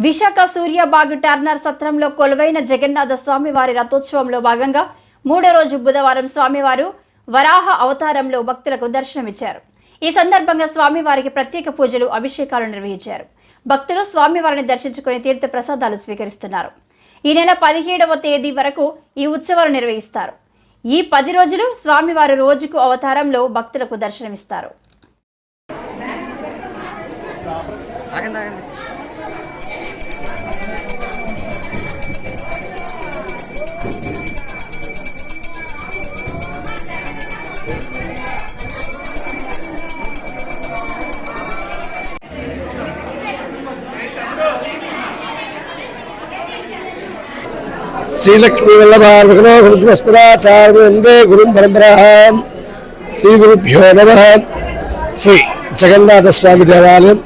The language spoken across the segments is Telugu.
విశాఖ సూర్యాబాగ్ టర్నర్ సత్రంలో కొలువైన జగన్నాథ స్వామివారి రథోత్సవంలో భాగంగా మూడో రోజు బుధవారం స్వామివారు వరాహ అవతారంలో భక్తులకు దర్శనమిచ్చారు. ఈ సందర్భంగా స్వామివారికి ప్రత్యేక పూజలు, అభిషేకాలు నిర్వహించారు. భక్తులు స్వామివారిని దర్శించుకుని తీర్థ ప్రసాదాలు స్వీకరిస్తున్నారు. ఈ నెల 17వ తేదీ వరకు ఈ ఉత్సవాలు నిర్వహిస్తారు. ఈ 10 రోజులు స్వామివారు రోజుకు అవతారంలో భక్తులకు దర్శనమిస్తారు. श्रीलक्ष्मी वल्लभार्वकनोस्मदाचार्यवन्दे गुरुं परम्परां श्री गुरुभ्यो नमः। श्री जगन्नाथ स्वामी देवालయం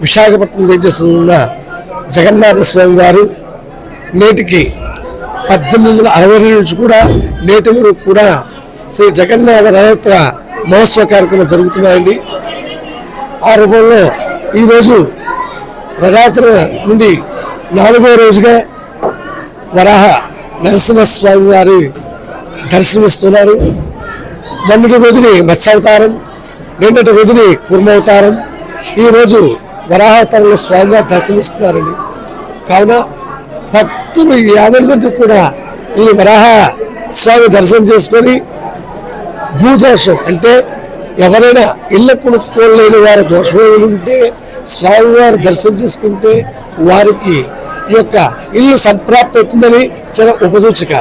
విశాఖపట్నం వేచేస్తున్న జగన్నాథ స్వామి వారు నేటికి 1860 నుంచి కూడా నేటి వరకు కూడా శ్రీ జగన్నాథ రథోత్సవ మహోత్సవ కార్యక్రమం జరుగుతున్నాయండి. ఆ రూపంలో ఈరోజు రథయాత్ర నుండి 4వ రోజుగా వరాహ నరసింహస్వామి వారి దర్శనమిస్తున్నారు. మొన్నటి రోజుని మత్స్యావతారం, నిన్నటి రోజుని కుర్మావతారం, ఈరోజు వరాహావతారంలో స్వామివారు దర్శనమిస్తున్నారండి. కావున భక్తులు 50 మంది కూడా ఈ వరాహ స్వామి దర్శనం చేసుకొని భూదోషం అంటే ఎవరైనా ఇళ్ళ కొనుక్కోలేని వారి దోషం ఉంటే స్వామివారు దర్శనం చేసుకుంటే వారికి ఈ యొక్క ఇల్లు సంప్రాప్తి అవుతుందని చిన్న ఉపసూచిక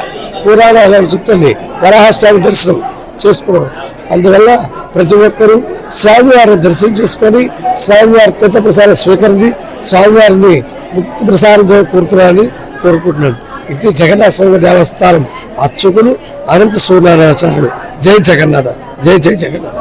పురాణాలు చెప్తుంది. వరాహస్వామి దర్శనం చేసుకోవడం, అందువల్ల ప్రతి ఒక్కరూ స్వామివారిని దర్శనం చేసుకొని స్వామివారి తీర్థ ప్రసాదం స్వీకరించి స్వామివారిని ముక్తి ప్రసాదం కోరుతున్నారని కోరుకుంటున్నాను. ఇది జగన్నాథ స్వామి దేవస్థానం అర్చకులు అనంత సూర్యనారాయణాచార్యులు. జై జగన్నాథ, జై జై జగన్నాథ.